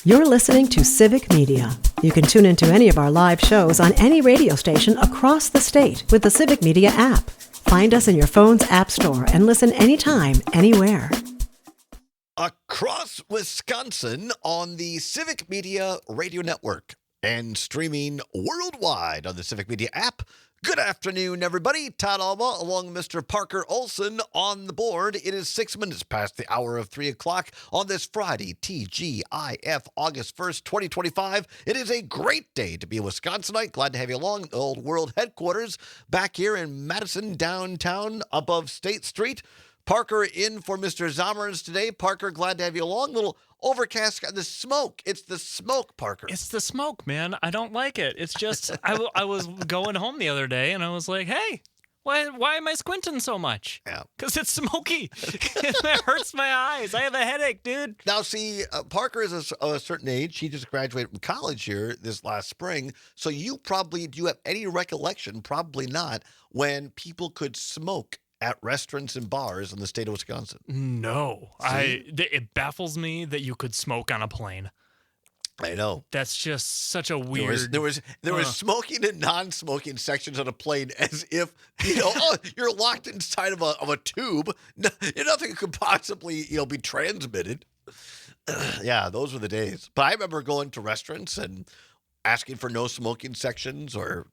You're listening to Civic Media. You can tune into any of our live shows on any radio station across the state with the Civic Media app. Find us in your phone's app store and listen anytime, anywhere. Across Wisconsin on the Civic Media Radio Network and streaming worldwide on the Civic Media app. Good afternoon, everybody. Todd Alba along with Mr. Parker Olson on the board. It is 6 minutes past the hour of 3 o'clock on this Friday, TGIF, August 1st, 2025. It is a great day to be a Wisconsinite. Glad to have you along. The old world headquarters back here in Madison, downtown, above State Street. Parker in for Mr. Zommers today. Parker, glad to have you along. Little overcast, the smoke. It's the smoke, Parker. It's the smoke, man. I don't like it. It's just, I was going home the other day, and I was like, hey, why am I squinting so much? Yeah. Because it's smoky. It hurts my eyes. I have a headache, dude. Now, see, Parker is a certain age. He just graduated from college here this last spring. So do you have any recollection, probably not, when people could smoke at restaurants and bars in the state of Wisconsin? No. It baffles me that you could smoke on a plane. I know. That's just such a weird... There was smoking and non-smoking sections on a plane as if, you're locked inside of a tube. Nothing could possibly, be transmitted. Yeah, those were the days. But I remember going to restaurants and asking for no smoking sections or,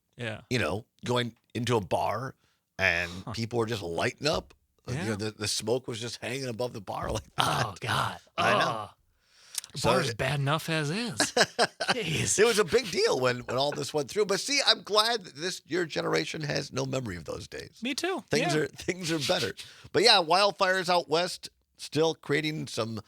going into a bar and people were just lighting up. Yeah. The smoke was just hanging above the bar like that. Oh, God. I know. Bar's bad enough as is. Jeez. It was a big deal when all this went through. But see, I'm glad that your generation has no memory of those days. Me too. Things are better. But yeah, wildfires out west still creating some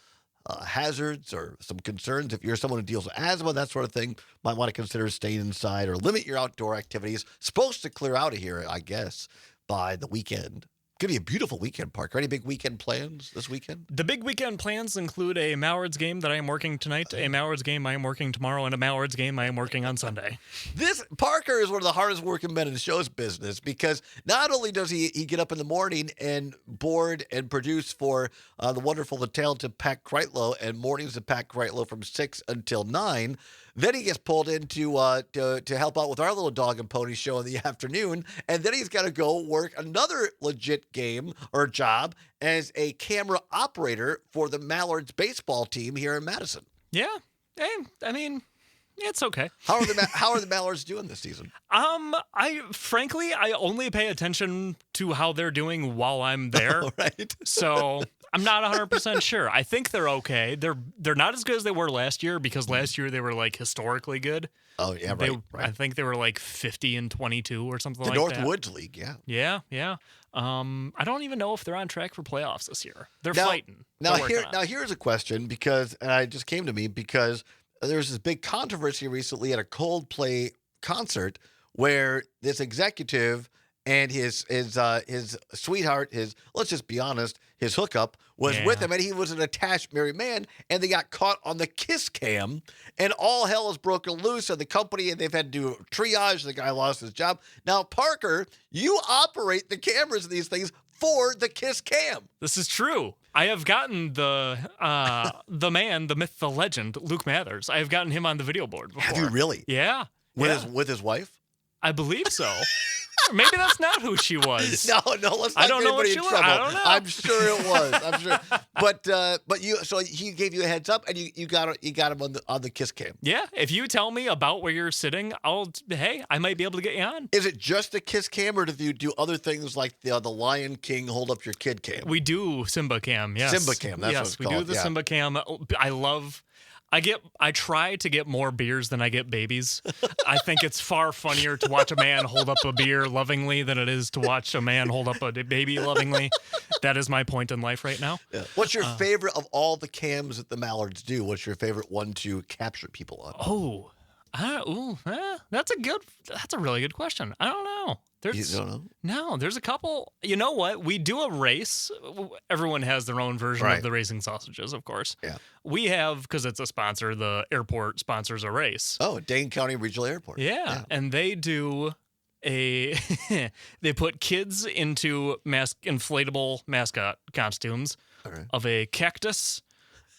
hazards or some concerns. If you're someone who deals with asthma, that sort of thing, might want to consider staying inside or limit your outdoor activities. Supposed to clear out of here, I guess, by the weekend. Going to be a beautiful weekend, Parker. Any big weekend plans this weekend? The big weekend plans include a Mallards game that I am working tonight, a Mallards game I am working tomorrow, and a Mallards game I am working on Sunday. This Parker is one of the hardest working men in the show's business because not only does he get up in the morning and board and produce for the wonderful, the talented Pat Kreitlow and mornings of Pat Kreitlow from 6 until 9, then he gets pulled in to help out with our little dog and pony show in the afternoon, and then he's got to go work another legit game or job as a camera operator for the Mallards baseball team here in Madison. Yeah, I mean, it's okay. How are the Mallards doing this season? I only pay attention to how they're doing while I'm there. Right. So I'm not 100% sure. I think they're okay. They're not as good as they were last year because last year they were like historically good. Oh yeah, right. I think they were like 50-22 or something like North that. Woods League, yeah. Yeah. I don't even know if they're on track for playoffs this year. They're fighting. Now here's a question because it just came to me because there was this big controversy recently at a Coldplay concert where this executive and his sweetheart, let's just be honest, his hookup was with him, and he was an attached married man, and they got caught on the kiss cam, and all hell has broken loose at the company, and they've had to do triage. The guy lost his job. Now, Parker, you operate the cameras of these things for the kiss cam. This is true. I have gotten the man, the myth, the legend, Luke Mathers. I have gotten him on the video board before. Have you really? Yeah. With his wife? I believe so. Maybe that's not who she was. No, let's not I don't get know what anybody she in was. trouble. I don't know. I'm sure it was. I'm sure. But he gave you a heads up, and you got him on the kiss cam. Yeah, if you tell me about where you're sitting, I might be able to get you on. Is it just a kiss cam, or do you do other things like the Lion King hold up your kid cam? We do Simba cam. Yes, Simba cam. That's what it's called. We do the Simba cam. I try to get more beers than I get babies. I think it's far funnier to watch a man hold up a beer lovingly than it is to watch a man hold up a baby lovingly. That is my point in life right now. Yeah. What's your favorite of all the cams that the Mallards do? What's your favorite one to capture people on? That's a really good question. I don't know. You don't know? No, there's a couple. You know what? We do a race. Everyone has their own version of the racing sausages, of course. Yeah. We have, because it's a sponsor, the airport sponsors a race. Oh, Dane County Regional Airport. Yeah. And they do they put kids into inflatable mascot costumes of a cactus,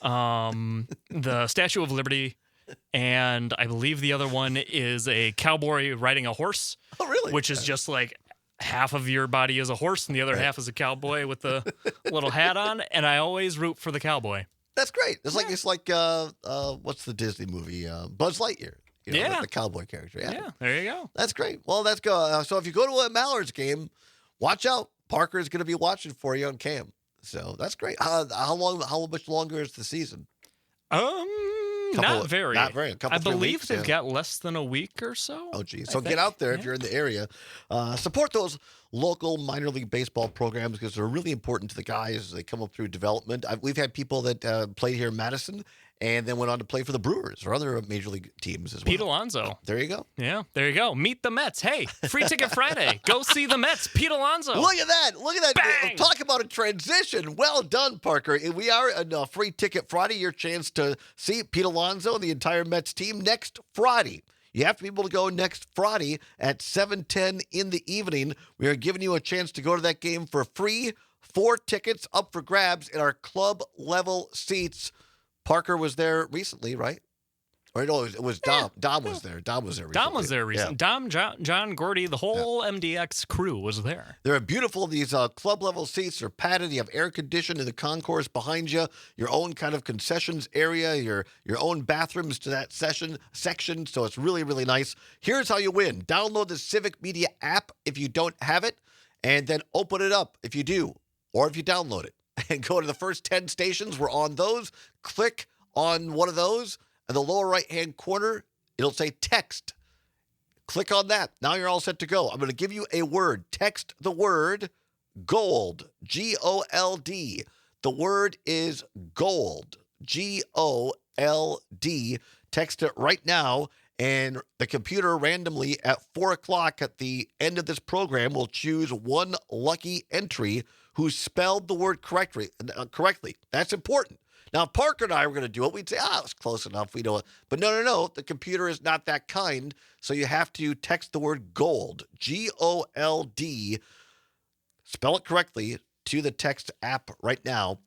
the Statue of Liberty, and I believe the other one is a cowboy riding a horse. Oh, really? Which is just like half of your body is a horse and the other half is a cowboy with the little hat on. And I always root for the cowboy. That's great. It's like what's the Disney movie? Buzz Lightyear. Like the cowboy character. Yeah, there you go. That's great. Well, let's go. So if you go to a Mallards game, watch out. Parker is going to be watching for you on cam. So that's great. How much longer is the season? Not very. I believe they've got less than a week or so. Oh, geez. So get out there if you're in the area. Support those local minor league baseball programs because they're really important to the guys as they come up through development. We've had people that played here in Madison and then went on to play for the Brewers or other major league teams as well. Pete Alonso. There you go. Yeah, there you go. Meet the Mets. Hey, free ticket Friday. Go see the Mets. Pete Alonso. Look at that. Bang! Talk about a transition. Well done, Parker. We are on free ticket Friday. Your chance to see Pete Alonso and the entire Mets team next Friday. You have to be able to go next Friday at 7:10 in the evening. We are giving you a chance to go to that game for free. 4 tickets up for grabs in our club level seats. Parker was there recently, right? Or no, it was Dom. Dom was there. Dom was there recently. Dom was there recently. Yeah. Dom, John, Gordy, the whole MDX crew was there. They're beautiful. These club level seats are padded. You have air conditioning in the concourse behind you. Your own kind of concessions area. Your own bathrooms to that section. So it's really, really nice. Here's how you win. Download the Civic Media app if you don't have it, and then open it up if you do, or if you download it. And go to the first 10 stations. We're on those. Click on one of those. In the lower right-hand corner, it'll say text. Click on that. Now you're all set to go. I'm going to give you a word. Text the word gold. G-O-L-D. The word is gold. G-O-L-D. Text it right now. And the computer randomly at 4 o'clock at the end of this program will choose one lucky entry who spelled the word correctly. That's important. Now, if Parker and I were going to do it, we'd say, it's close enough. We know it. But no. The computer is not that kind. So you have to text the word gold, G-O-L-D, spell it correctly to the text app right now.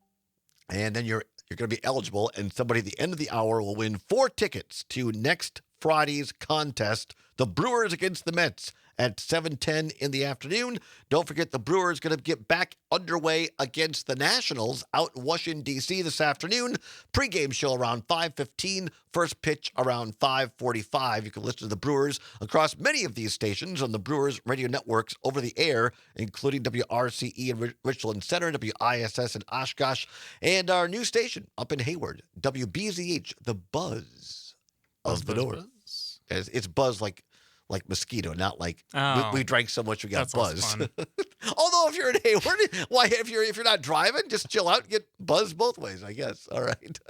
And then you're going to be eligible. And somebody at the end of the hour will win 4 tickets to next Friday's contest, the Brewers against the Mets at 7:10 in the afternoon. Don't forget the Brewers going to get back underway against the Nationals out in Washington, D.C. this afternoon. Pre-game show around 5:15, first pitch around 5:45. You can listen to the Brewers across many of these stations on the Brewers radio networks over the air, including WRCE in Richland Center, WISS in Oshkosh, and our new station up in Hayward, WBZH, the Buzz of the North. It's buzz like mosquito, not like we drank so much we got buzz. Although if you're in Hayward, if you're not driving, just chill out and get buzzed both ways, I guess. All right.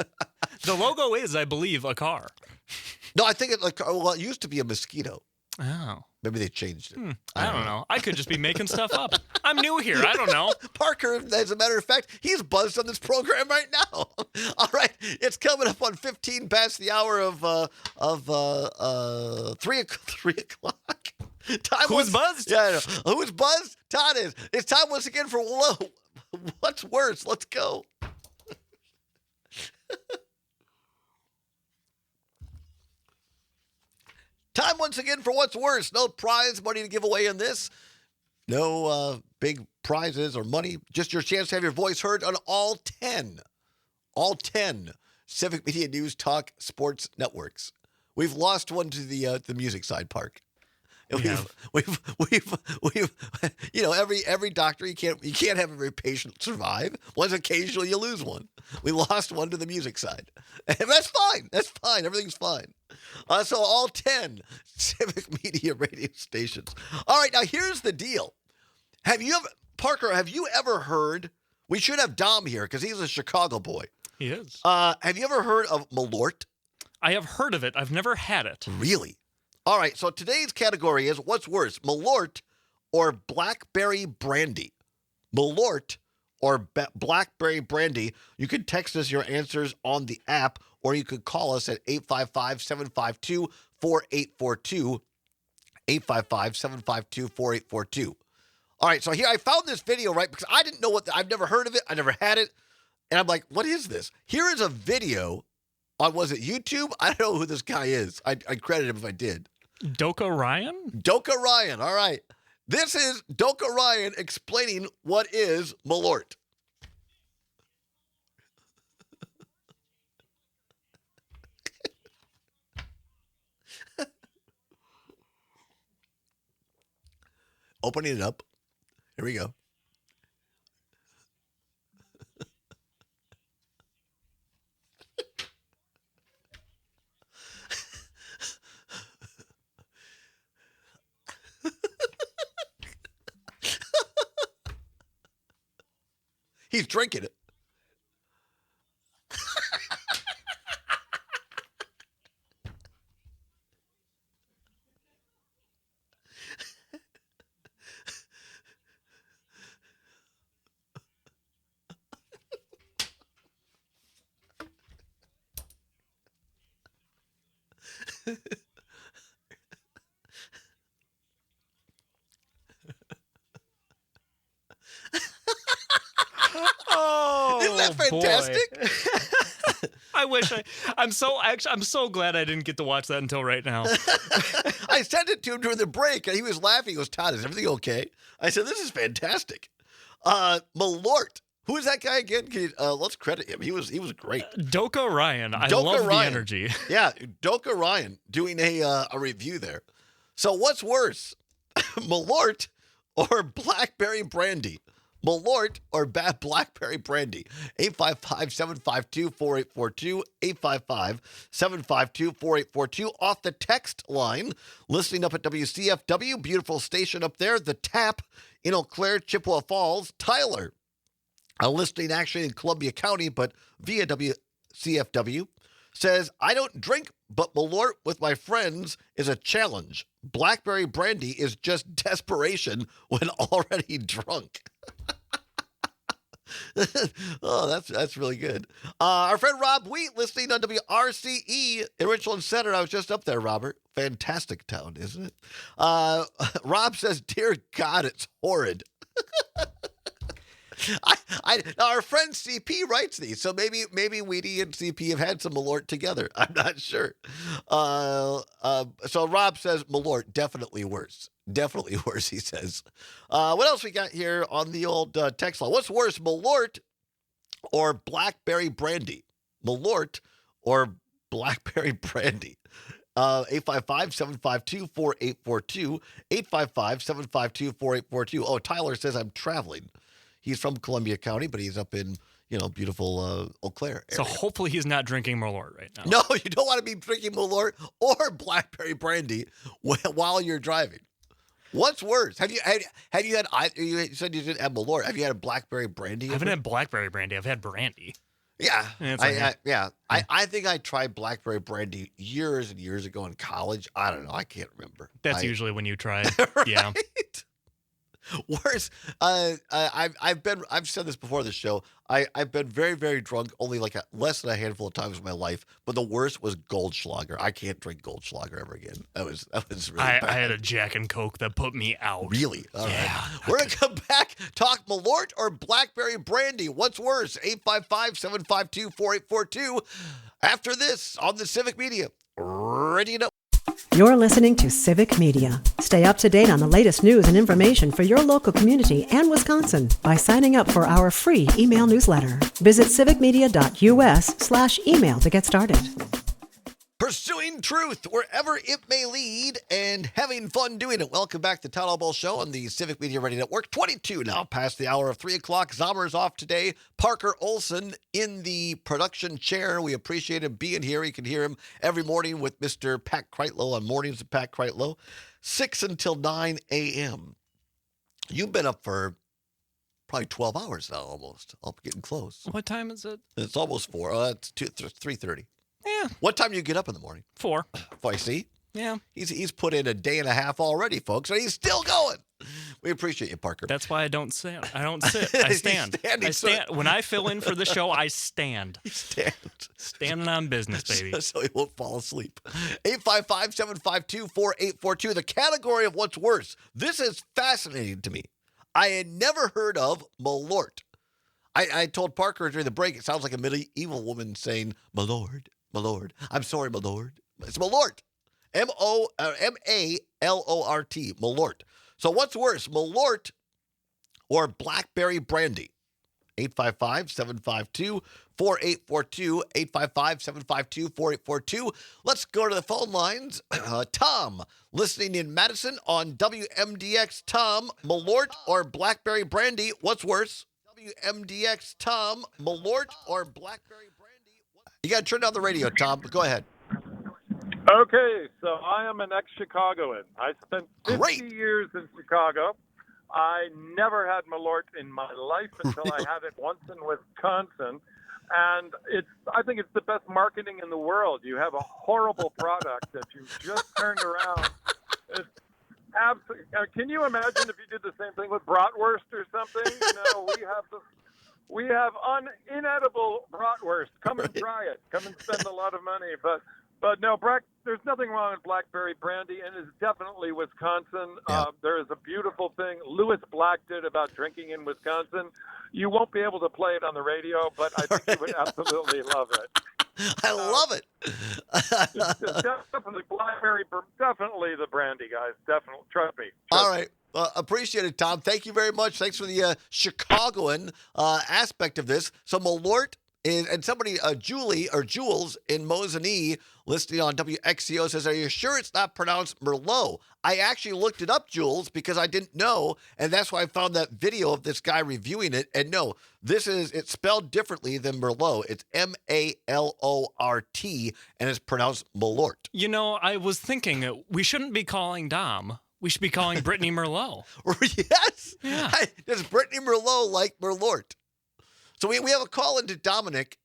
The logo is, I believe, a car. No, I think it used to be a mosquito. Oh. Maybe they changed it. I don't know. I could just be making stuff up. I'm new here. I don't know. Parker, as a matter of fact, he's buzzed on this program right now. All right. It's coming up on 15 past the hour of 3 o'clock. Who's buzzed? Yeah, I know. Who's buzzed? Todd is. It's time once again for What's Worse? Let's go. Time once again for What's Worse. No prize money to give away in this. No big prizes or money. Just your chance to have your voice heard on all 10 Civic Media News Talk Sports networks. We've lost one to the music side, Park. We've every doctor, you can't have every patient survive. Once occasionally you lose one. We lost one to the music side. And that's fine. Everything's fine. So all 10 Civic Media radio stations. All right, now here's the deal. Parker, have you ever heard, we should have Dom here because he's a Chicago boy. He is. Have you ever heard of Malort? I have heard of it. I've never had it. Really? All right, so today's category is what's worse, Malort or Blackberry Brandy? Malort or Blackberry Brandy. You can text us your answers on the app, or you could call us at 855-752-4842, 855-752-4842. All right, so here I found this video, right, because I didn't know I've never heard of it. I never had it. And I'm like, what is this? Here is a video on, was it YouTube? I don't know who this guy is. I'd credit him if I did. Doka Ryan? Doka Ryan. All right. This is Doka Ryan explaining what is malort. Opening it up. Here we go. He's drinking it. Oh, isn't that fantastic? I'm so glad I didn't get to watch that until right now. I sent it to him during the break, and he was laughing. He goes, Todd, is everything okay? I said, this is fantastic. Malort. Who is that guy again? Let's credit him. He was great. Doka Ryan. I Doka love Ryan. the energy. Yeah, Doka Ryan doing a review there. So what's worse, Malort or blackberry brandy? Malort or bad blackberry brandy? 855-752-4842, 855-752-4842 off the text line. Listening up at WCFW, beautiful station up there. The Tap in Eau Claire, Chippewa Falls. Tyler, listening actually in Columbia County, but via WCFW, says, I don't drink, but Malort with my friends is a challenge. Blackberry brandy is just desperation when already drunk. Oh, that's really good. Our friend Rob Wheat listening on WRCE in Richland Center. I was just up there, Robert. Fantastic town, isn't it? Rob says, dear God, it's horrid. Our friend CP writes these, so maybe Wheaty and CP have had some Malort together. I'm not sure. So Rob says Malort, definitely worse. Definitely worse, he says. What else we got here on the old text line? What's worse, Malort or blackberry brandy? Malort or blackberry brandy? 855-752-4842, 855-752-4842. Oh, Tyler says I'm traveling. He's from Columbia County, but he's up in, beautiful Eau Claire area. So hopefully he's not drinking Malort right now. No, you don't want to be drinking Malort or blackberry brandy while you're driving. What's worse? Have you had? You said you didn't have Malort. Have you had a blackberry brandy? I haven't had blackberry brandy. I've had brandy. Yeah, I think I tried blackberry brandy years and years ago in college. I don't know. I can't remember. That's usually when you try. Right? Yeah. Worse, I've said this before the show. I've been very, very drunk only like less than a handful of times in my life. But the worst was Goldschlager. I can't drink Goldschlager ever again. That was really bad. I had a Jack and Coke that put me out. Really? All yeah. Right. We're going to come back, talk Malort or blackberry brandy. What's worse? 855-752-4842. After this on the Civic Media Radio Network. You're listening to Civic Media. Stay up to date on the latest news and information for your local community and Wisconsin by signing up for our free email newsletter. Visit civicmedia.us/email to get started. Pursuing truth wherever it may lead and having fun doing it. Welcome back to Todd Ball Show on the Civic Media Radio Network. 22 now past the hour of 3 o'clock. Zomer's off today. Parker Olson in the production chair. We appreciate him being here. You can hear him every morning with Mr. Pat Kreitlow on Mornings with Pat Kreitlow, 6 until 9 a.m. You've been up for probably 12 hours now almost. I'm getting close. What time is it? It's almost 4. It's 3:30. Yeah. What time do you get up in the morning? 4. I see. Yeah. He's put in a day and a half already, folks, and he's still going. We appreciate you, Parker. That's why I don't sit. I don't sit. I stand. I stand. When I fill in for the show, I stand. He stands. Standing on business, baby. So he won't fall asleep. 855-752-4842. The category of what's worse. This is fascinating to me. I had never heard of Malort. I told Parker during the break, it sounds like a medieval woman saying, "My lord, my lord. I'm sorry, my lord." It's malort. M-A-L-O-R-T. Malort. So what's worse, malort or blackberry brandy? 855-752-4842. 855-752-4842. Let's go to the phone lines. Tom, listening in Madison on WMDX. Tom, malort or blackberry brandy? What's worse? WMDX. Tom, malort or blackberry brandy? You got to turn down the radio, Tom. Go ahead. Okay, so I am an ex-Chicagoan. I spent 50 years in Chicago. I never had malort in my life until I had it once in Wisconsin. And I think it's the best marketing in the world. You have a horrible product that you just turned around. It's absolutely. Can you imagine if you did the same thing with bratwurst or something? We have inedible bratwurst. Come and try it. Come and spend a lot of money. But no, there's nothing wrong with blackberry brandy, and it's definitely Wisconsin. Yeah. There is a beautiful thing Lewis Black did about drinking in Wisconsin. You won't be able to play it on the radio, but I think you would absolutely love it. I love it. Definitely blackberry, definitely the brandy, guys. Definitely, trust me. All right. Appreciate it, Tom. Thank you very much. Thanks for the Chicagoan aspect of this. So malort and somebody, Julie or Jules in Mosinee, listening on WXCO, says, "Are you sure it's not pronounced Merlot?" I actually looked it up, Jules, because I didn't know, and that's why I found that video of this guy reviewing it. And no, it's spelled differently than Merlot. It's M-A-L-O-R-T, and it's pronounced malort. You know, I was thinking we shouldn't be calling Dom. We should be calling Brittany Merlot. Yes. Yeah. Does Brittany Merlot like Merlort? So we have a call into Dominic,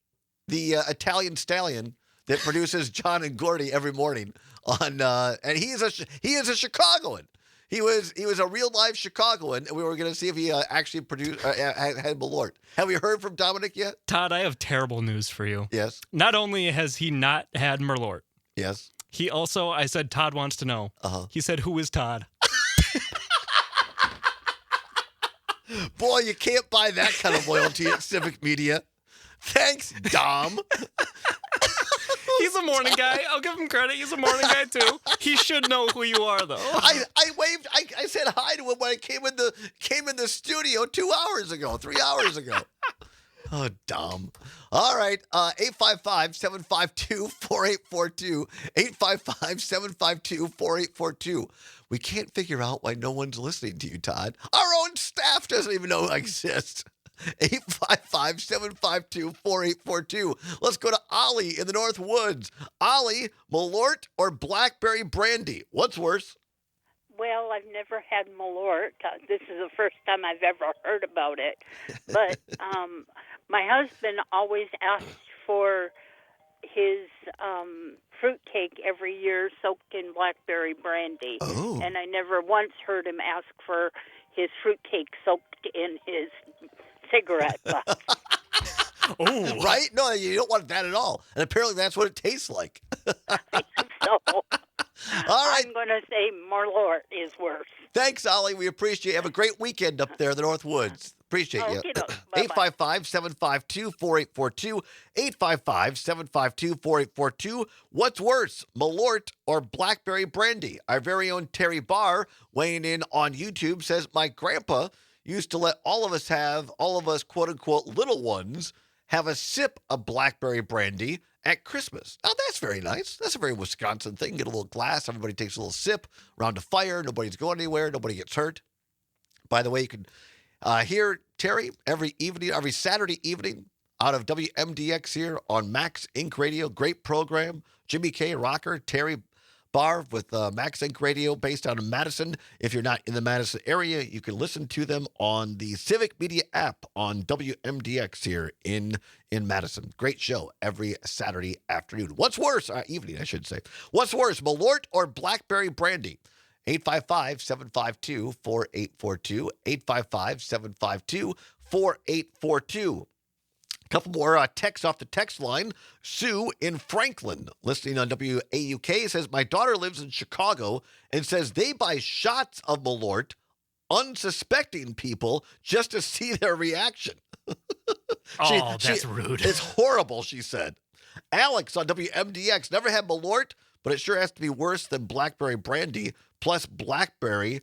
the Italian stallion that produces John and Gordy every morning on, and he is a Chicagoan. He was a real live Chicagoan, and we were going to see if he actually produced had Malort. Have we heard from Dominic yet? Todd, I have terrible news for you. Yes. Not only has he not had Merlort, Yes. he also, I said, Todd wants to know. He said, "Who is Todd?" Boy, you can't buy that kind of loyalty at Civic Media. Thanks, Dom. He's a morning guy. I'll give him credit. He's a morning guy, too. He should know who you are, though. I waved. I said hi to him when I came in the studio 3 hours ago. Oh, Dom. All right. 855-752-4842. 855-752-4842. We can't figure out why no one's listening to you, Todd. Our own staff doesn't even know I exist. 855-752-4842. Let's go to Ollie in the North Woods. Ollie, Malort or blackberry brandy? What's worse? Well, I've never had Malort. This is the first time I've ever heard about it. But my husband always asks for his fruitcake every year soaked in blackberry brandy. Oh. And I never once heard him ask for his fruitcake soaked in his cigarette butt. Oh, Right? No, you don't want that at all. And apparently that's what it tastes like. So All right. I'm going to say Malort is worse. Thanks, Ollie. We appreciate it. Have a great weekend up there in the North Woods. Appreciate you. Bye-bye. 855-752-4842. 855-752-4842. What's worse, Malort or blackberry brandy? Our very own Terry Barr, weighing in on YouTube, says, "My grandpa used to let all of us, quote-unquote, little ones, have a sip of blackberry brandy at Christmas." Now, that's very nice. That's a very Wisconsin thing. Get a little glass. Everybody takes a little sip around a fire. Nobody's going anywhere. Nobody gets hurt. By the way, you can hear Terry every Saturday evening out of WMDX here on Max Inc. Radio. Great program. Jimmy K. Rocker, Terry Barr with Max Inc. Radio based out of Madison. If you're not in the Madison area, you can listen to them on the Civic Media app on WMDX here in Madison. Great show every Saturday afternoon. What's worse? Evening, I should say. What's worse, Malort or blackberry brandy? 855-752-4842. 855-752-4842. A couple more texts off the text line. Sue in Franklin, listening on WAUK, says, "My daughter lives in Chicago and says they buy shots of Malort, unsuspecting people, just to see their reaction." Oh, that's rude. It's horrible, she said. Alex on WMDX, never had Malort, but it sure has to be worse than blackberry brandy. Plus, blackberry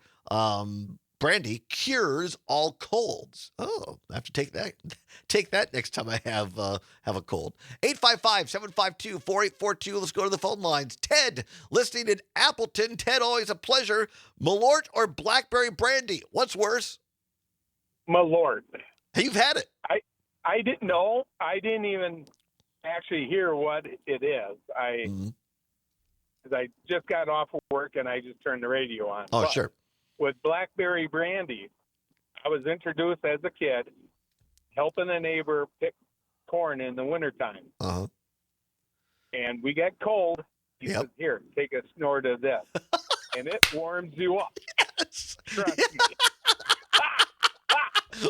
brandy cures all colds. Oh, I have to take that next time I have a cold. 855-752-4842. Let's go to the phone lines. Ted, listening in Appleton. Ted, always a pleasure. Malort or blackberry brandy? What's worse? Malort. Hey, you've had it. I didn't know. I didn't even actually hear what it is. Because I just got off of work and I just turned the radio on. Oh, but sure. with blackberry brandy, I was introduced as a kid helping a neighbor pick corn in the wintertime. Uh-huh. And we get cold. He Yep. says, here, take a snort of this. And it warms you up. Yes. Trust me.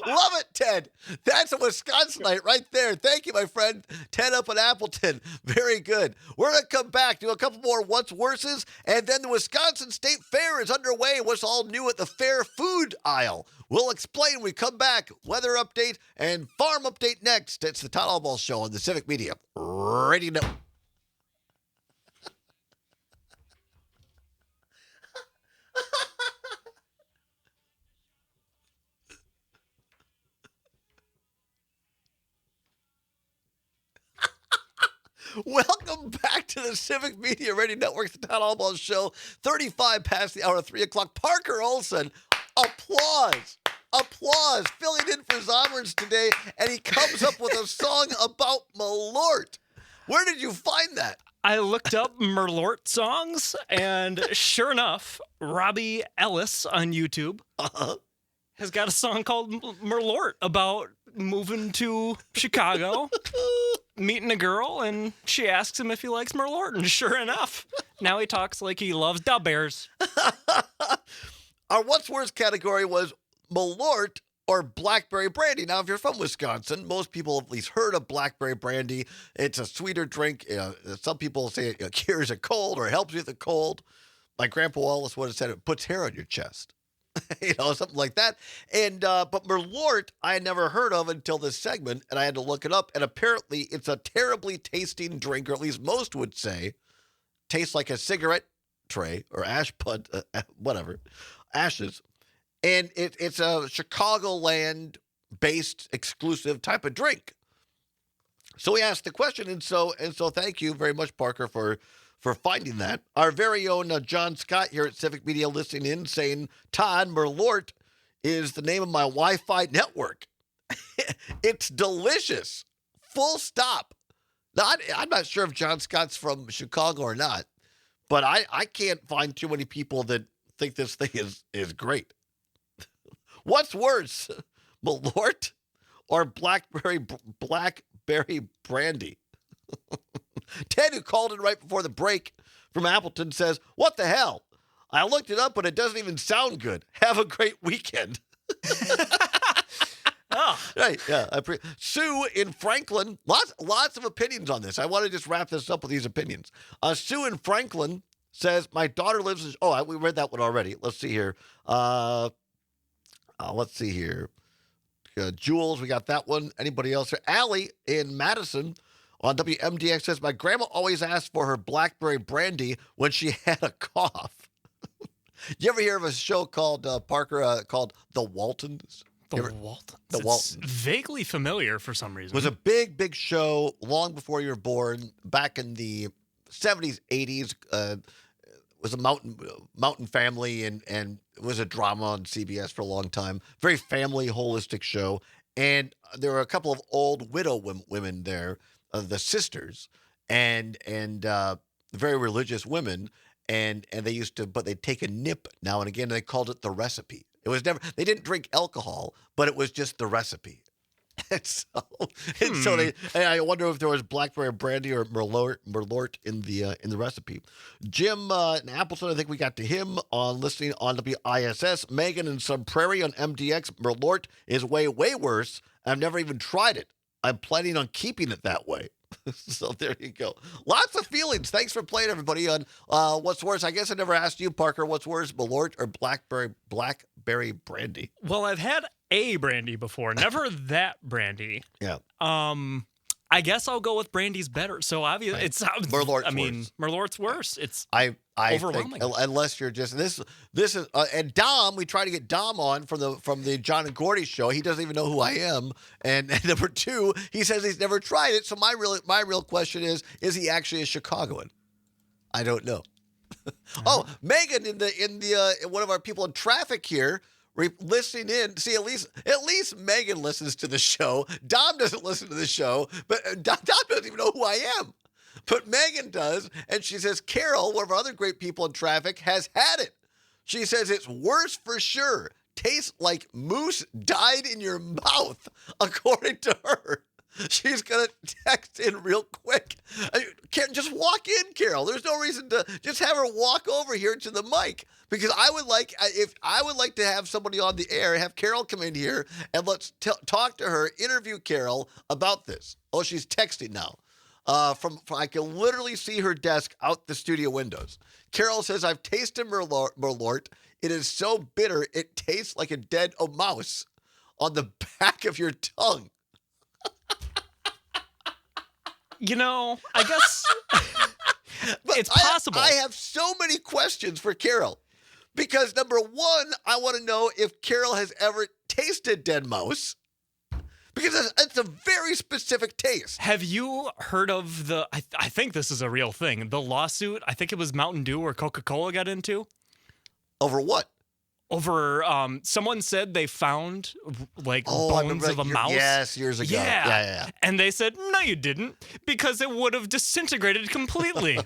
Love it, Ted. That's a Wisconsinite right there. Thank you, my friend. Ted up in Appleton. Very good. We're going to come back, do a couple more What's Worses, and then the Wisconsin State Fair is underway. What's all new at the fair food aisle? We'll explain when we come back. Weather update and farm update next. It's the Todd Allball Show on the Civic Media Radio Network. Welcome back to the Civic Media Radio Network, the Todd Allball Show. 35 past the hour of 3 o'clock. Parker Olson, applause, filling in for Zomerns today, and he comes up with a song about Malort. Where did you find that? I looked up Malort songs, and sure enough, Robbie Ellis on YouTube has got a song called Malort about moving to Chicago, meeting a girl, and she asks him if he likes Malort, and sure enough, now he talks like he loves Da Bears. Our What's Worse category was Malort or blackberry brandy. Now, if you're from Wisconsin, most people have at least heard of blackberry brandy. It's a sweeter drink. Some people say it cures a cold or helps you with a cold. My grandpa Wallace would have said it puts hair on your chest. Something like that. And but Malort, I had never heard of until this segment, and I had to look it up. And apparently, it's a terribly tasting drink, or at least most would say, tastes like a cigarette tray or ash pud, whatever, ashes. And it's a Chicagoland-based exclusive type of drink. So we asked the question, and so thank you very much, Parker, for finding that. Our very own John Scott here at Civic Media listening in, saying, Todd, Malort is the name of my Wi-Fi network. It's delicious. Full stop. Now, I'm not sure if John Scott's from Chicago or not, but I can't find too many people that think this thing is great. What's worse, Malort or blackberry brandy? Ted, who called in right before the break from Appleton, says, what the hell? I looked it up, but it doesn't even sound good. Have a great weekend. Oh. Right, yeah. Sue in Franklin, lots of opinions on this. I want to just wrap this up with these opinions. Sue in Franklin says, my daughter lives in... Oh, we read that one already. Let's see here. Jules, we got that one. Anybody else? Allie in Madison on WMDX says, my grandma always asked for her blackberry brandy when she had a cough. You ever hear of a show called, Parker, called The Waltons? The Waltons? The Waltons. It's vaguely familiar for some reason. It was a big show long before you were born, back in the 70s, 80s. It was a mountain family, and it was a drama on CBS for a long time. Very family, holistic show. And there were a couple of old widow women there, the sisters, and very religious women. And they used to, but they'd take a nip now and again, and they called it the recipe. It was never, they didn't drink alcohol, but it was just the recipe. And I wonder if there was blackberry brandy or Malort in the recipe. Jim in Appleton, I think we got to him on listening on WISS. Megan in Sun Prairie on MDX. Malort is way worse. I've never even tried it. I'm planning on keeping it that way. So there you go. Lots of feelings. Thanks for playing, everybody, on what's worse. I guess I never asked you, Parker, what's worse, Malort or blackberry brandy? Well, I've had a brandy before, never that brandy. Yeah. I guess I'll go with brandy's better. So obviously, Right. it's. Merlot's worse. Merlot's worse. It's I overwhelming. think unless you're just this is and Dom, we try to get Dom on from the John and Gordy show. He doesn't even know who I am. And number two, he says he's never tried it. So my real question is he actually a Chicagoan? I don't know. Oh, Megan in one of our people in traffic here. Listening in, see at least Megan listens to the show. Dom doesn't listen to the show, but Dom doesn't even know who I am. But Megan does, and she says Carol, one of our other great people in traffic, has had it. She says it's worse for sure. Tastes like moose died in your mouth, according to her. She's going to text in real quick. Just walk in, Carol. There's no reason to just have her walk over here to the mic, because I would like to have somebody on the air, have Carol come in here and let's talk to her, interview Carol about this. Oh, she's texting now. From I can literally see her desk out the studio windows. Carol says, I've tasted Merlort. It is so bitter, it tastes like a dead mouse on the back of your tongue. I guess it's possible. I have so many questions for Carol, because number one, I want to know if Carol has ever tasted dead mouse, because it's a very specific taste. Have you heard of I think this is a real thing, the lawsuit, I think it was Mountain Dew or Coca-Cola got into? Over what? Over, someone said they found bones of a mouse. Yes, years ago. Yeah. And they said, no, you didn't, because it would have disintegrated completely.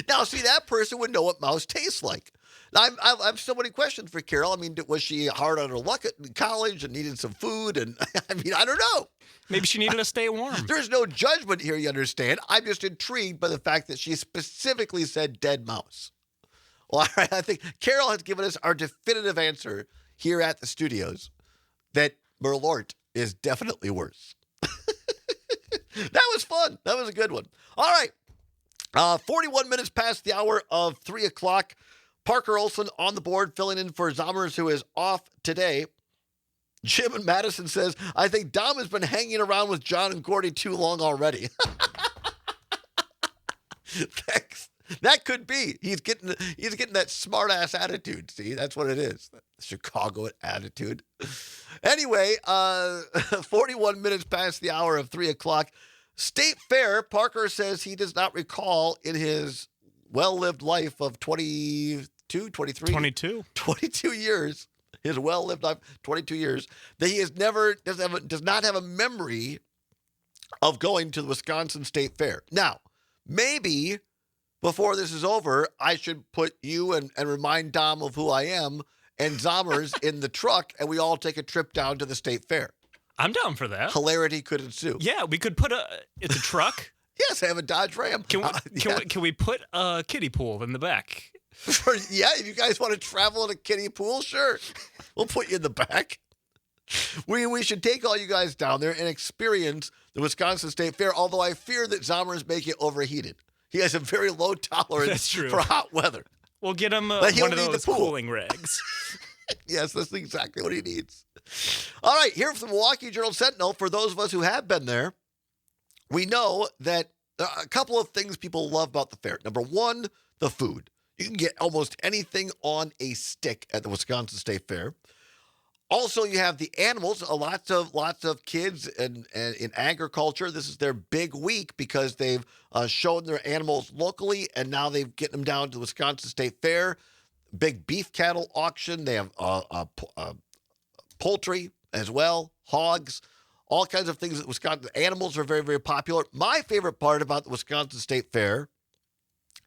Now, see, that person would know what mouse tastes like. Now, I have so many questions for Carol. I mean, was she hard on her luck at college and needed some food? And I don't know. Maybe she needed to stay warm. There's no judgment here, you understand. I'm just intrigued by the fact that she specifically said dead mouse. Well, all right, I think Carol has given us our definitive answer here at the studios that Merlort is definitely worse. That was fun. That was a good one. All right. 41 minutes past the hour of 3 o'clock. Parker Olson on the board, filling in for Zommers, who is off today. Jim in Madison says, I think Dom has been hanging around with John and Gordy too long already. Thanks. That could be. He's getting that smart ass attitude. See, that's what it is. Chicago attitude. Anyway, 41 minutes past the hour of 3 o'clock. State Fair, Parker says he does not recall in his well-lived life of 22 years, his well-lived life, 22 years, that he does not have a memory of going to the Wisconsin State Fair. Now, maybe before this is over, I should put you and remind Dom of who I am and Zommers in the truck, and we all take a trip down to the State Fair. I'm down for that. Hilarity could ensue. Yeah, we could put it's a truck. Yes, I have a Dodge Ram. Can we put a kiddie pool in the back? Yeah, if you guys want to travel in a kiddie pool, sure. We'll put you in the back. We should take all you guys down there and experience the Wisconsin State Fair, although I fear that Zommers may get overheated. He has a very low tolerance for hot weather. We'll get him one of those cooling rigs. Yes, that's exactly what he needs. All right, here from the Milwaukee Journal-Sentinel, for those of us who have been there, we know that a couple of things people love about the fair. Number one, the food. You can get almost anything on a stick at the Wisconsin State Fair. Also, you have the animals. Lots of kids in agriculture. This is their big week because they've shown their animals locally, and now they've getting them down to the Wisconsin State Fair. Big beef cattle auction. They have poultry as well, hogs, all kinds of things. Wisconsin animals are very, very popular. My favorite part about the Wisconsin State Fair,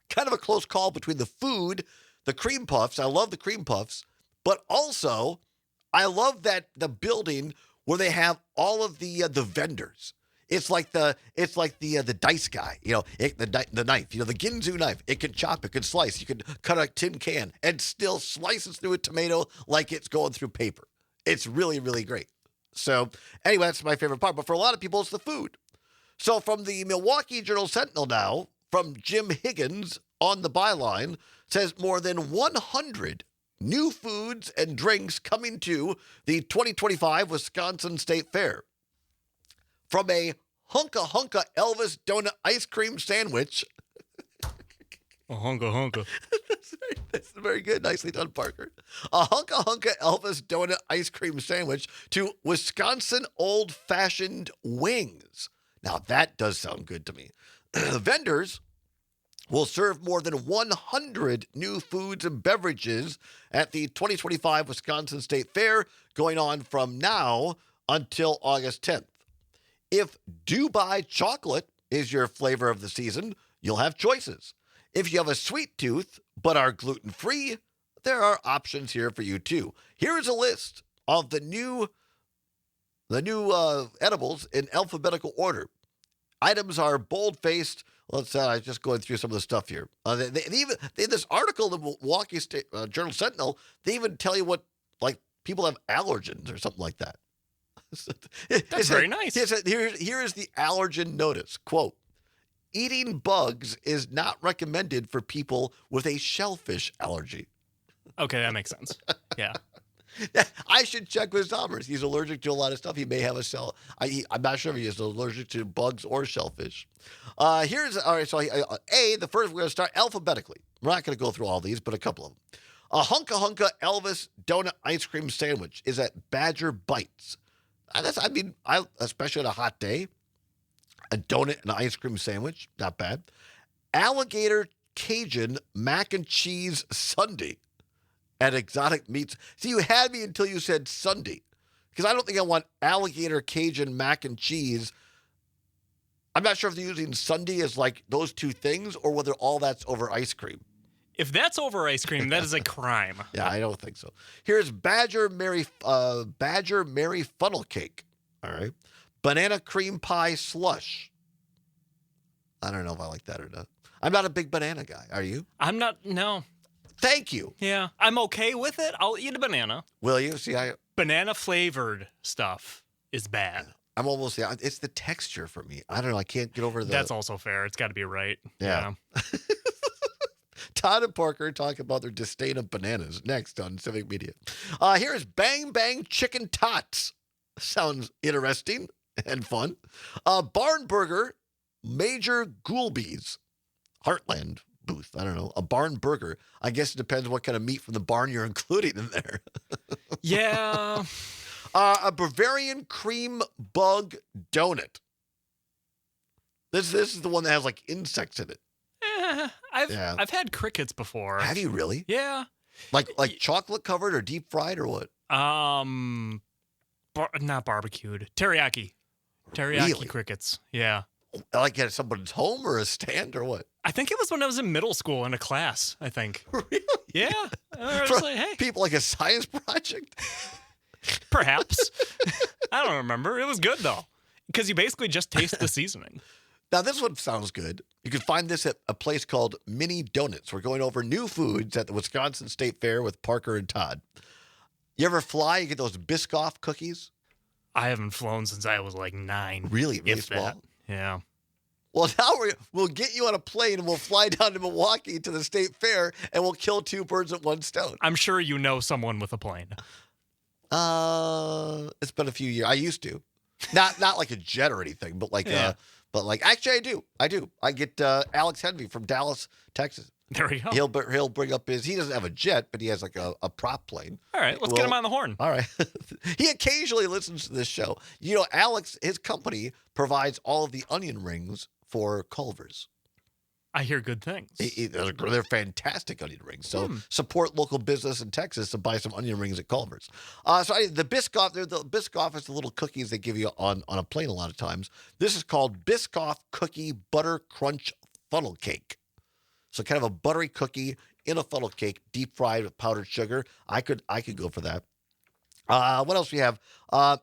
kind of a close call between the food, the cream puffs. I love the cream puffs, but also I love that the building where they have all of the vendors. It's like the dice guy, the knife, the Ginzu knife. It can chop, it can slice. You can cut a tin can and still slice it through a tomato like it's going through paper. It's really, really great. So anyway, that's my favorite part. But for a lot of people, it's the food. So from the Milwaukee Journal-Sentinel now, from Jim Higgins on the byline, says more than 100 new foods and drinks coming to the 2025 Wisconsin State Fair. From a Hunka Hunka Elvis donut ice cream sandwich. A hunka hunka. That's very good. Nicely done, Parker. A Hunka Hunka Elvis donut ice cream sandwich to Wisconsin old-fashioned wings. Now, that does sound good to me. Vendors will serve more than 100 new foods and beverages at the 2025 Wisconsin State Fair, going on from now until August 10th. If Dubai chocolate is your flavor of the season, you'll have choices. If you have a sweet tooth but are gluten-free, there are options here for you too. Here is a list of the new edibles in alphabetical order. Items are bold-faced. Let's just going through some of the stuff here. They even in this article in the Milwaukee State Journal-Sentinel, they even tell you what, like, people have allergens or something like that. That's very nice. Here is the allergen notice. Quote, eating bugs is not recommended for people with a shellfish allergy. Okay, that makes sense. Yeah. I should check with Zommers. He's allergic to a lot of stuff. He may have a shell. I'm not sure if he is allergic to bugs or shellfish. All right. So the first, we're going to start alphabetically. We're not going to go through all these, but a couple of them. A Hunka Hunka Elvis donut ice cream sandwich is at Badger Bites. Especially on a hot day, a donut and ice cream sandwich, not bad. Alligator Cajun mac and cheese sundae at Exotic Meats. See, you had me until you said sundae, because I don't think I want alligator Cajun mac and cheese. I'm not sure if they're using sundae as like those two things or whether all that's over ice cream. If that's over ice cream, that is a crime. Yeah, I don't think so. Here's Badger Mary funnel cake. All right. Banana cream pie slush. I don't know if I like that or not. I'm not a big banana guy. Are you? I'm not, no. Thank you. Yeah, I'm okay with it. I'll eat a banana. Will you? See, Banana flavored stuff is bad. I'm almost, it's the texture for me. I don't know. I can't get over the. That's also fair. It's got to be right. Yeah. Todd and Parker talk about their disdain of bananas next on Civic Media. Here is Bang Bang Chicken Tots. Sounds interesting and fun. Barn Burger Major Goulby's Heartland booth. I don't know. A barn burger. I guess it depends what kind of meat from the barn you're including in there. Yeah. A Bavarian cream bug donut. This is the one that has like insects in it. I've had crickets before. Have you really? Yeah. Like chocolate covered or deep fried or what? Not barbecued. Teriyaki. Teriyaki Really? Crickets. Yeah. Like at someone's home or a stand or what? I think it was when I was in middle school in a class, I think. Really? Yeah. I was like, hey. People like a science project? Perhaps. I don't remember. It was good, though, because you basically just taste the seasoning. Now, this one sounds good. You can find this at a place called Mini Donuts. We're going over new foods at the Wisconsin State Fair with Parker and Todd. You ever fly? You get those Biscoff cookies? I haven't flown since I was like 9. Really if small? that. Yeah. Well, now we'll get you on a plane and we'll fly down to Milwaukee to the State Fair and we'll kill two birds with one stone. I'm sure you know someone with a plane. It's been a few years. I used to. Not like a jet or anything, but like Yeah. Actually I do. I get Alex Henry from Dallas, Texas. There we go. He'll bring up he doesn't have a jet, but he has like a prop plane. All right, let's get him on the horn. All right. He occasionally listens to this show. You know, Alex, his company provides all of the onion rings for Culver's. I hear good things. They're fantastic onion rings. So support local business in Texas to buy some onion rings at Culver's. The Biscoff, the Biscoff is the little cookies they give you on a plane a lot of times. This is called Biscoff Cookie Butter Crunch Funnel Cake. So kind of a buttery cookie in a funnel cake, deep fried with powdered sugar. I could go for that. What else we have?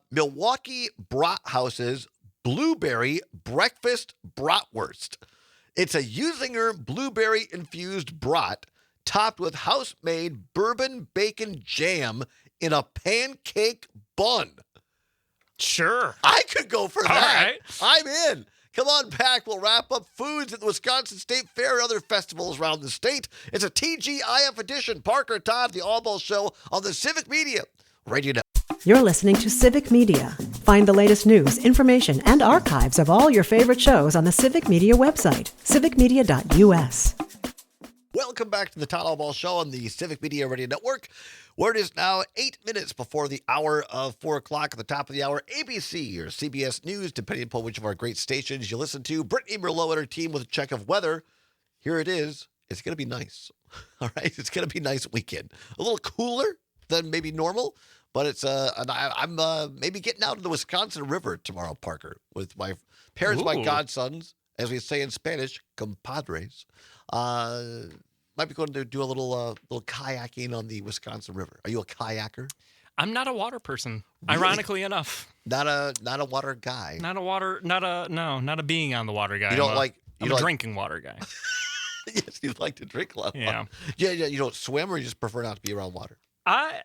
Milwaukee Brat House's Blueberry Breakfast Bratwurst. It's a Usinger blueberry-infused brat topped with house-made bourbon bacon jam in a pancake bun. Sure. I could go for that. All right. I'm in. Come on back. We'll wrap up foods at the Wisconsin State Fair and other festivals around the state. It's a TGIF edition. Parker, Todd, the All Ball Show on the Civic Media Radio Network. You're listening to Civic Media. Find the latest news, information, and archives of all your favorite shows on the Civic Media website, civicmedia.us. Welcome back to the Todd All Ball Show on the Civic Media Radio Network, where it is now 8 minutes before the hour of 4 o'clock. At the top of the hour, ABC or CBS News, depending upon which of our great stations you listen to. Brittany Merlot and her team with a check of weather. Here it is. It's going to be nice. All right? It's going to be a nice weekend. A little cooler than maybe normal, but it's I'm maybe getting out to the Wisconsin River tomorrow, Parker, with my parents, my godsons, as we say in Spanish, compadres. Might be going to do a little kayaking on the Wisconsin River. Are you a kayaker? I'm not a water person, Really? ironically enough. Not a water guy. Not a being on the water guy. You don't I'm a drinking water guy. Yes, you like to drink a lot. Yeah. Yeah. You don't swim, or you just prefer not to be around water.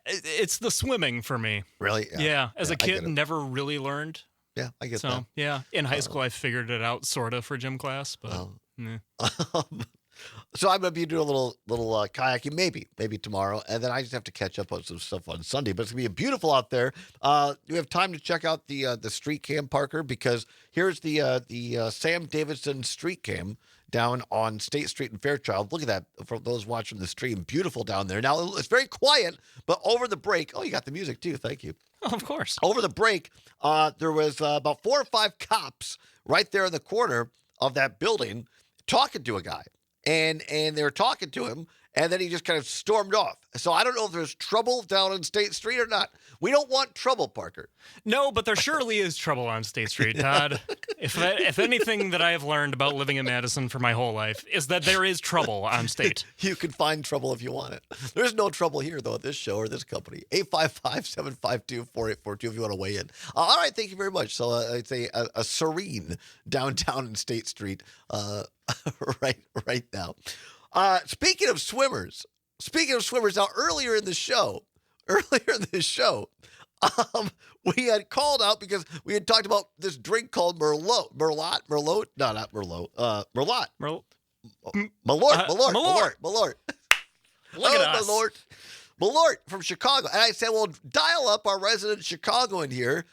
It's the swimming for me. Really? Yeah. As a I kid, get it. never really learned. Yeah, I get So that. yeah, in high school, I figured it out sort of for gym class, but So I'm going to be doing a little kayaking, maybe tomorrow, and then I just have to catch up on some stuff on Sunday. But it's going to be beautiful out there. We have time to check out the street cam, Parker, because here's the Sam Davidson street cam down on State Street in Fairchild. Look at that for those watching the stream. Beautiful down there. Now, it's very quiet, but over the break, you got the music too. Thank you. oh, of course. Over the break, there was about 4 or 5 cops right there in the corner of that building talking to a guy. And they were talking to him, and then he just kind of stormed off. So I don't know if there's trouble down on State Street or not. We don't want trouble, Parker. No, but there surely is trouble on State Street, Todd. If anything that I have learned about living in Madison for my whole life is that there is trouble on State. You can find trouble if you want it. There's no trouble here, though, at this show or this company. 855-752-4842 if you want to weigh in. All right, thank you very much. So it's a serene downtown in State Street right now. Speaking of swimmers, now earlier in the show, we had called out because we had talked about this drink called Merlot. No, not Merlot. Merlot. Malort. Look at us. Malort from Chicago. And I said, well, dial up our resident Chicagoan here,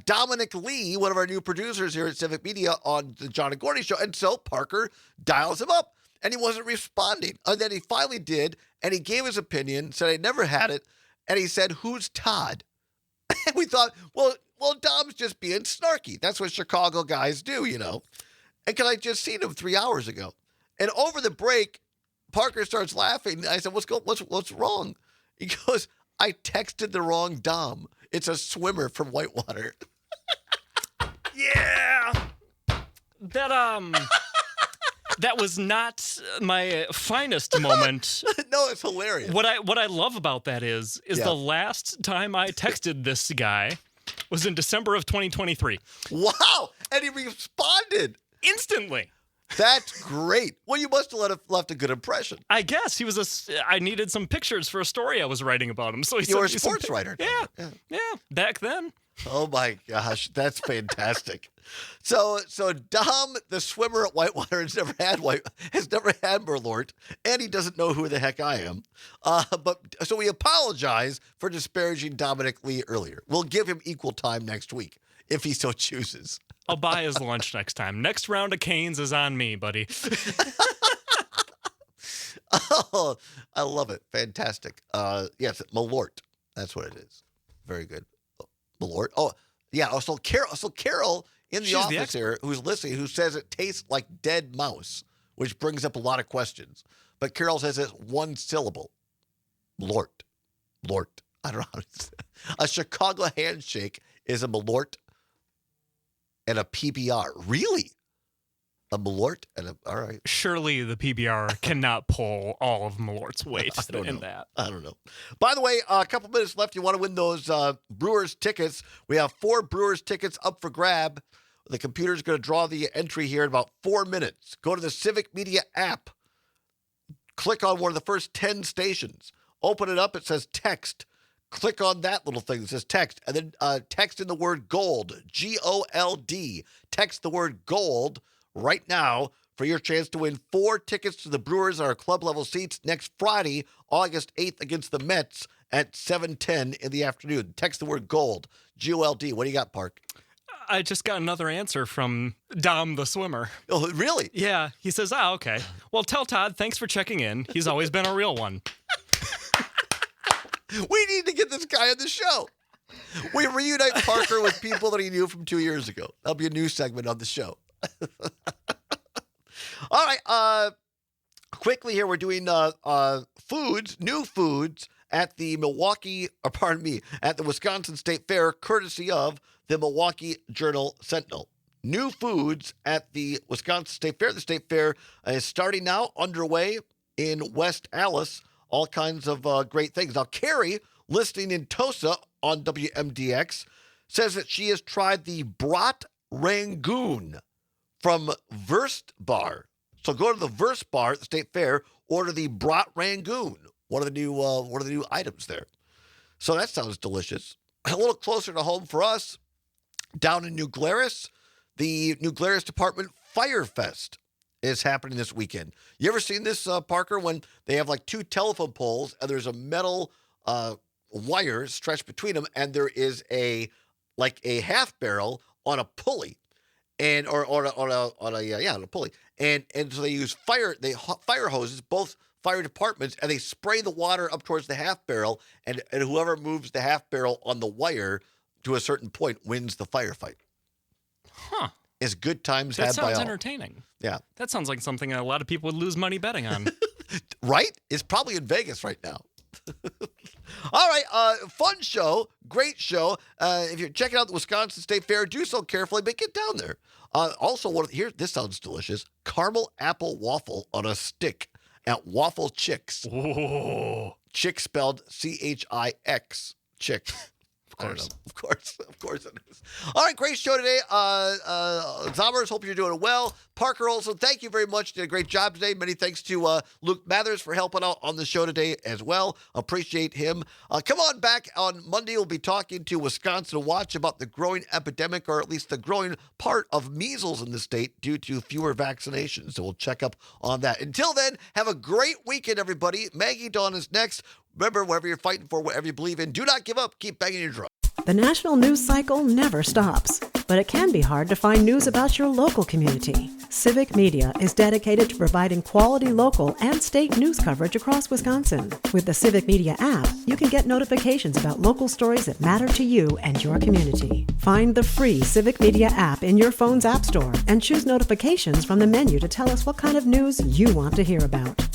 Dominic Lee, one of our new producers here at Civic Media on the John and Gordy Show. And so Parker dials him up, and he wasn't responding. And then he finally did, and he gave his opinion, said he'd never had it, and he said, who's Todd? And we thought, well, Dom's just being snarky. That's what Chicago guys do, you know. And because I just seen him 3 hours ago. And over the break, Parker starts laughing. I said, what's wrong? He goes, I texted the wrong Dom. It's a swimmer from Whitewater. Yeah. That was not my finest moment. No, it's hilarious. What I love about that is the last time I texted this guy was in December of 2023. Wow. And he responded. Instantly. That's great. Well, you must have left a good impression. I guess he was I needed some pictures for a story I was writing about him. So you were a sports writer. Yeah. Back then. Oh my gosh, that's fantastic. So Dom, the swimmer at Whitewater, has never had Merlort, and he doesn't know who the heck I am. So we apologize for disparaging Dominic Lee earlier. We'll give him equal time next week if he so chooses. I'll buy his lunch next time. Next round of Canes is on me, buddy. Oh, I love it. Fantastic. Yes, Malort. That's what it is. Very good. Malort. Oh, yeah. So Carol in the office here, who's listening, who says it tastes like dead mouse, which brings up a lot of questions. But Carol says it's one syllable. Malort. I don't know how to say it. A Chicago handshake is a Malort and a PBR. Really? A Malort and all right. Surely the PBR cannot pull all of Malort's weight in that. I don't know. By the way, a couple minutes left. You want to win those Brewers tickets. We have 4 Brewers tickets up for grab. The computer's going to draw the entry here in about 4 minutes. Go to the Civic Media app. Click on one of the first 10 stations. Open it up. It says text. click on that little thing that says text, and then text in the word GOLD, G-O-L-D. Text the word GOLD right now for your chance to win 4 tickets to the Brewers on our club-level seats next Friday, August 8th against the Mets at 7:10 in the afternoon. Text the word GOLD, G-O-L-D. What do you got, Park? I just got another answer from Dom the swimmer. Oh, really? Yeah, he says, okay. Well, tell Todd, thanks for checking in. He's always been a real one. We need to get this guy on the show. We reunite Parker with people that he knew from 2 years ago. That'll be a new segment on the show. All right. Quickly here, we're doing new foods at the at the Wisconsin State Fair, courtesy of the Milwaukee Journal-Sentinel. New foods at the Wisconsin State Fair. The State Fair is starting now, underway in West Allis. All kinds of great things. Now, Carrie, listening in Tosa on WMDX, says that she has tried the Brat Rangoon from Verst Bar. So go to the Verst Bar at the State Fair, order the Brat Rangoon, one of the new items there. So that sounds delicious. A little closer to home for us, down in New Glarus, the New Glarus Department Fire Fest is happening this weekend. You ever seen this, Parker, when they have like 2 telephone poles and there's a metal wire stretched between them, and there is a half barrel on a pulley, and on a pulley, and so they use fire hoses, both fire departments, and they spray the water up towards the half barrel, and whoever moves the half barrel on the wire to a certain point wins the firefight. Huh. It's good times had by all. That sounds entertaining. Yeah. That sounds like something a lot of people would lose money betting on. Right? It's probably in Vegas right now. All right. Fun show. Great show. If you're checking out the Wisconsin State Fair, do so carefully, but get down there. Also, this sounds delicious. Caramel apple waffle on a stick at Waffle Chicks. Oh. Chick spelled C-H-I-X. Chick. Of course it is. All right, great show today. Zommers, hope you're doing well. Parker Olson, thank you very much. Did a great job today. Many thanks to Luke Mathers for helping out on the show today as well. Appreciate him. Come on back on Monday. We'll be talking to Wisconsin Watch about the growing epidemic, or at least the growing part of measles in the state due to fewer vaccinations. So we'll check up on that. Until then, have a great weekend, everybody. Maggie Dawn is next. Remember, whatever you're fighting for, whatever you believe in, do not give up. Keep banging your drum. The national news cycle never stops, but it can be hard to find news about your local community. Civic Media is dedicated to providing quality local and state news coverage across Wisconsin. With the Civic Media app, you can get notifications about local stories that matter to you and your community. Find the free Civic Media app in your phone's app store and choose notifications from the menu to tell us what kind of news you want to hear about.